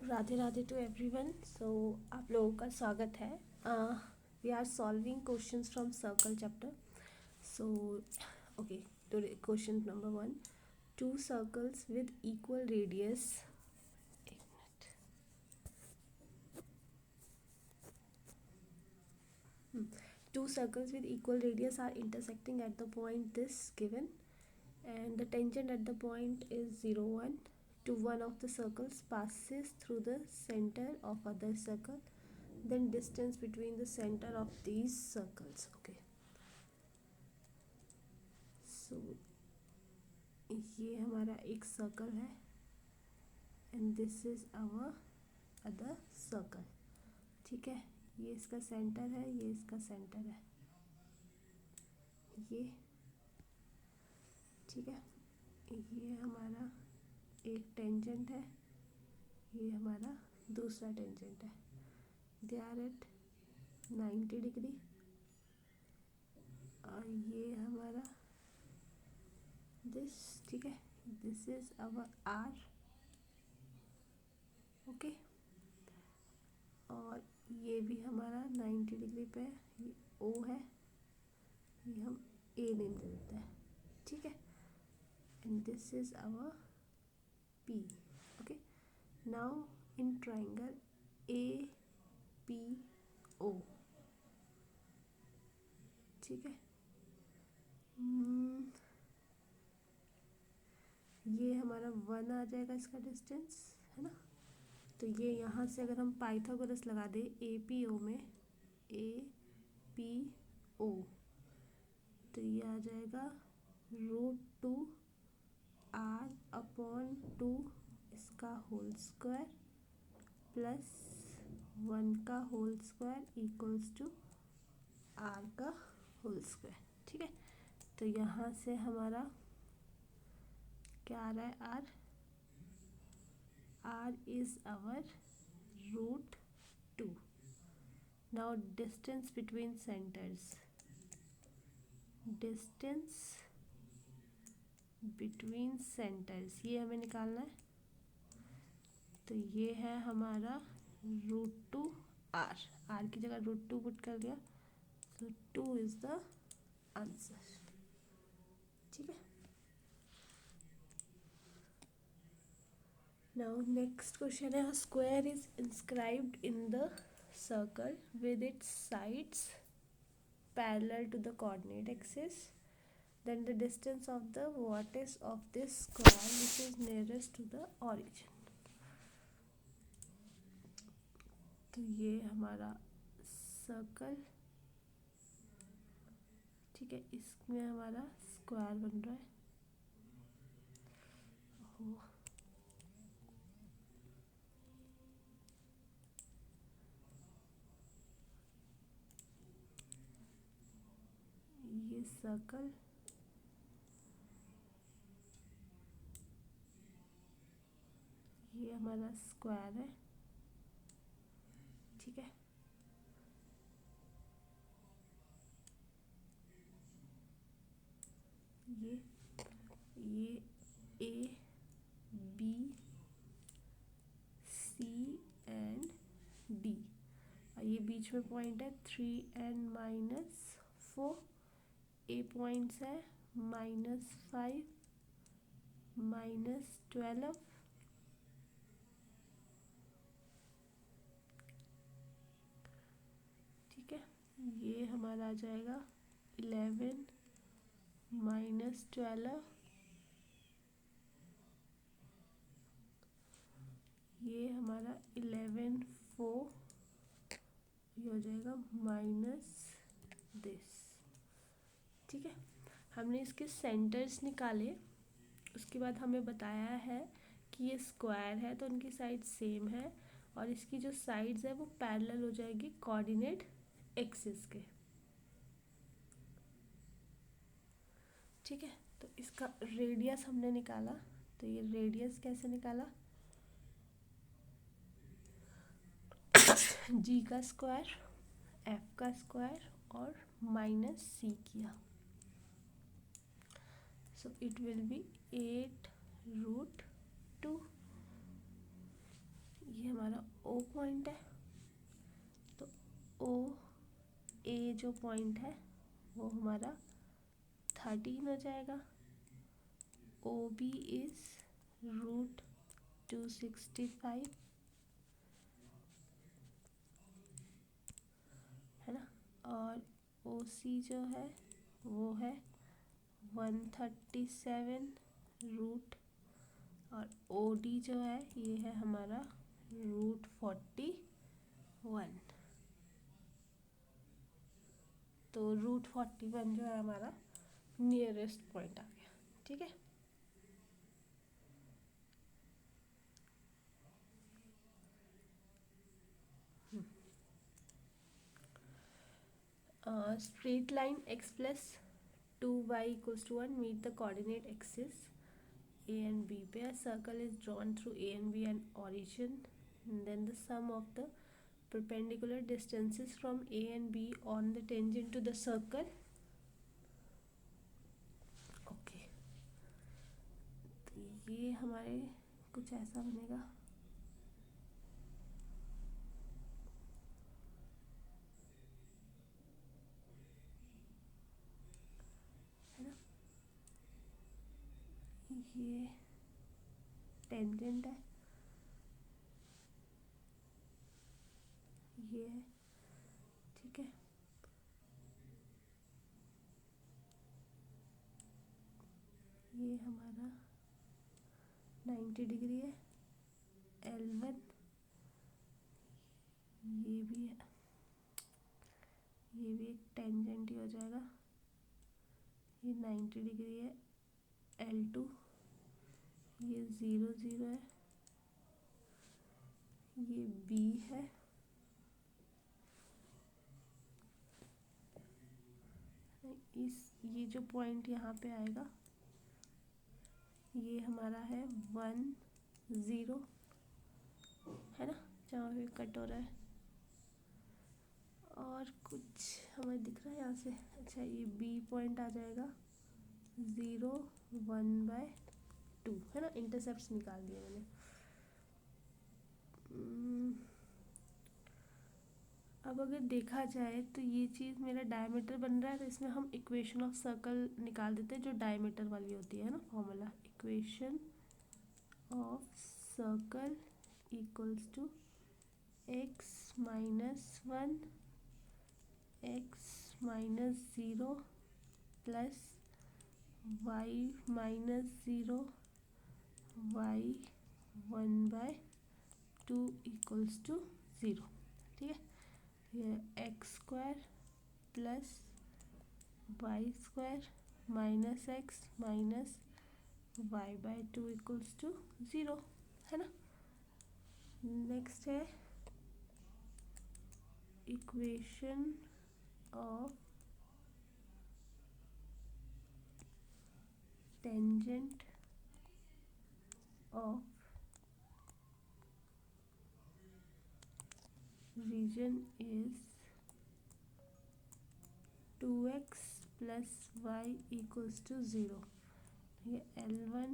Radhe Radhe to everyone. So आप लोगों का स्वागत है। We are solving questions from circle chapter. So okay, today question number 1। Two circles with equal radius, एक minute, two circles with equal radius are intersecting at the point this given, and the tangent at the point is 0 1 to one of the circles passes through the center of other circle, then distance between the center of these circles. Okay, so ये हमारा एक circle है and this is our other circle. ठीक है, ये इसका centre है, ये इसका सेंटर है, ये ठीक है। ये हमारा एक टेंजेंट है, ये हमारा दूसरा टेंजेंट है। दे आर एट 90 डिग्री और ये हमारा दिस, ठीक है, this is our R. Okay, और ये भी हमारा 90 डिग्री पे, ये ओ है, ये हम ए नेम दे देते हैं। ठीक है, and this is our P. Okay, now in triangle A P O, ठीक है, ये हमारा 1 आ जाएगा इसका डिस्टेंस, है ना। तो ये यहाँ से अगर हम पाइथागोरस लगा दें ए पी ओ में, ए पी ओ, तो ये आ जाएगा √2 आर अपॉन 2 इसका होल स्क्वायर प्लस 1 का whole square equals to R का होल स्क्वायर। ठीक है, तो यहाँ से हमारा क्या आ रहा है, R. R is our √2। Now distance between centres, distance between centres ये हमें निकालना है। तो ये है हमारा √2 आर, आर की जगह √2 पुट कर दिया, सो 2 इज द आंसर। ठीक है, नाउ नेक्स्ट क्वेश्चन है, square is inscribed in the circle with its sides parallel to the coordinate axis, then the distance of the vertex of this square which is nearest to the origin। तो ये हमारा circle, ठीक है, इसमें हमारा square बन रहा है। ये सर्कल, ये हमारा स्क्वायर है। ठीक है, ये A B C and D, और ये बीच में पॉइंट है 3n-4। ए पॉइंट्स है -5 -12, ठीक है। ये हमारा आ जाएगा 11 -12, ये हमारा 11 4, ये हो जाएगा माइनस दिस। ठीक है, हमने इसके सेंटर्स निकाले, उसके बाद हमें बताया है कि ये स्क्वायर है तो उनकी साइड सेम है, और इसकी जो साइड्स है वो पैरेलल हो जाएगी कोऑर्डिनेट एक्सिस के। ठीक है, तो इसका रेडियस हमने निकाला, तो ये रेडियस कैसे निकाला, जी का स्क्वायर, एफ का स्क्वायर और -c किया, सो इट विल बी 8√2। ये हमारा जो पॉइंट है वो हमारा 13 हो जाएगा। ओ बी इज √265 है ना, और ओ सी जो है वो है 137 रूट, और ओ डी जो है ये है हमारा √41। तो √41 जो है हमारा नियरेस्ट पॉइंट आ गया। ठीक है, straight line x plus 2y equals to 1 meet the coordinate axis a and b पे a circle is drawn through a and b and origin, and then the sum of the perpendicular distances from a and b on the tangent to the circle. Okay, तो ये हमारे कुछ ऐसा बनेगा। है ना, ये टेंजेंट है, ये है। ठीक है, ये हमारा 90 डिग्री है। L1 ये भी है, ये भी एक टेंजेंट ही हो जाएगा। ये 90 डिग्री है। L2 ये 0 0 है, ये B है। ये जो पॉइंट यहाँ पे आएगा ये हमारा है 1 0, है ना, जहाँ पे कट हो रहा है। और कुछ हमें दिख रहा है यहाँ से? अच्छा, ये B पॉइंट आ जाएगा 0 1/2, है ना। इंटरसेप्ट्स निकाल दिए मैंने। अब अगर देखा जाए तो ये चीज़ मेरा डायमीटर बन रहा है, तो इसमें हम इक्वेशन ऑफ सर्कल निकाल देते हैं जो डायमीटर वाली होती है ना, formula equation of circle equals to x-1 x-0 plus y-0 y 1/2 equals to 0। ठीक है, ये x² plus y² minus x minus y/2 equals to 0, है ना। नेक्स्ट है equation of tangent of region is 2x plus y equals to 0। ये L1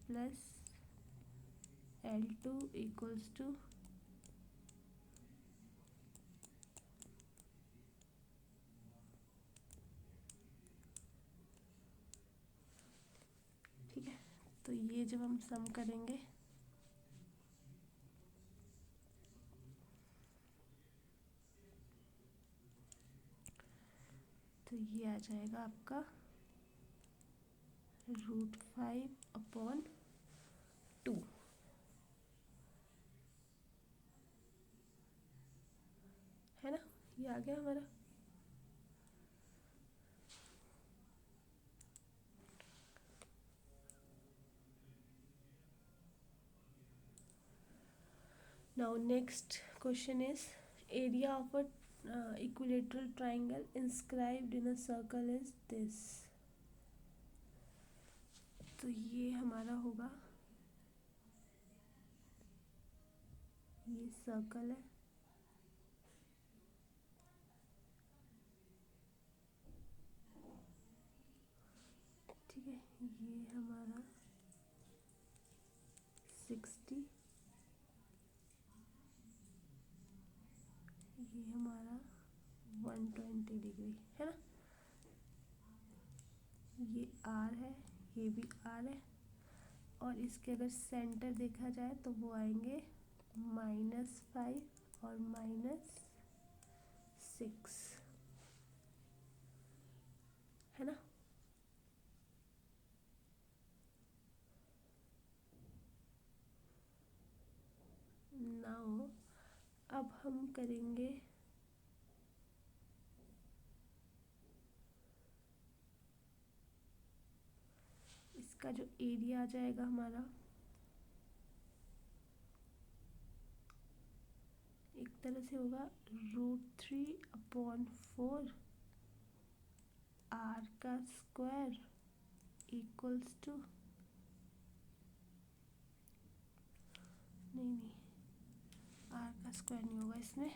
plus L2 equals to ठीक है। तो ये जब हम सम करेंगे तो ये आ जाएगा आपका √5/2, है ना। ये आ गया हमारा। Now next question is area of a equilateral triangle inscribed in a circle is this। तो ये हमारा होगा, ये सर्कल है, ठीक है। ये हमारा 60, ये हमारा 120 डिग्री, है ना। ये आर है, ये भी आर है, और इसके अगर सेंटर देखा जाए तो वो आएंगे -5 और -6, है ना। नाउ अब हम करेंगे इसका जो एरिया आ जाएगा हमारा, एक तरह से होगा √3/4 आर का स्क्वायर इक्वल्स टू, नहीं आर का स्क्वायर नहीं होगा इसमें,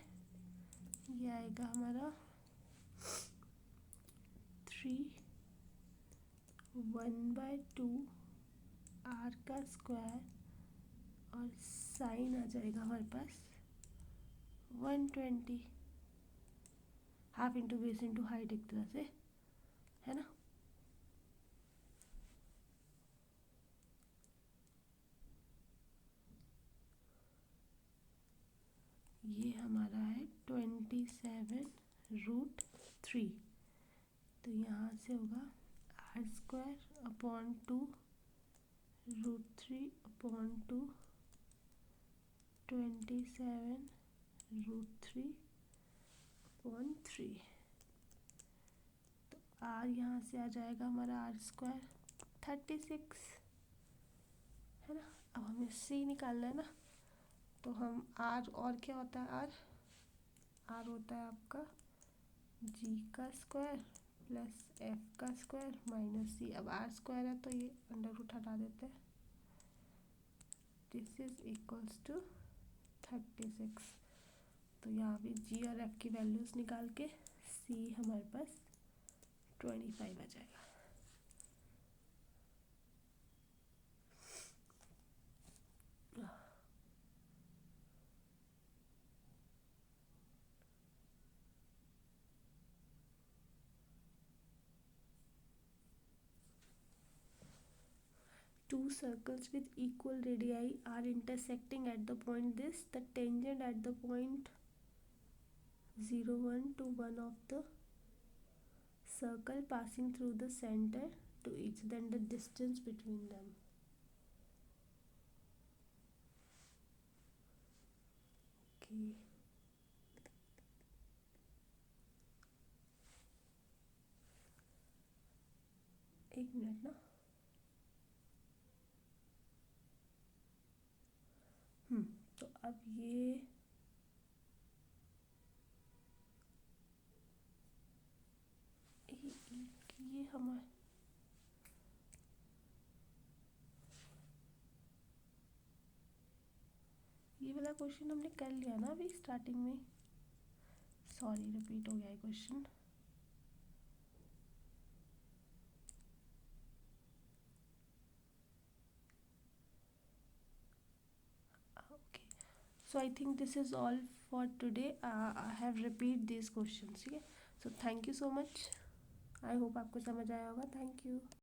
ये आएगा हमारा 3/1/2 आर का स्क्वायर, और साइन आ जाएगा हमारे पास 120, half into base into height एक तरह से, है ना। ये हमारा है 27√3, तो यहाँ से होगा r² √3/2 27√3/3, तो r यहाँ से आ जाएगा हमारा r² 36, है ना। अब हमें c निकालना है ना, तो हम r, और क्या होता है r होता है आपका g का स्क्वायर प्लस f का स्क्वायर माइनस c। अब r² है तो ये अंडर रूट हटा देते हैं, दिस इज इक्वल्स टू 36। तो यहाँ भी g और f की वैल्यूज़ निकाल के c हमारे पास 25 आ जाएगा। Two circles with equal radii are intersecting at the point this. The tangent at the point 0, 1 to one of the circle passing through the center to each. Then the distance between them. Okay. एक minute ना, तो अब ये हमारा ये वाला question हमने कर लिया ना अभी स्टार्टिंग में, सॉरी रिपीट हो गया है question. Okay, so I think this is all for today. I have repeat these questions, ठीक है। So thank you so much. I hope आपको समझ आया होगा। Thank you.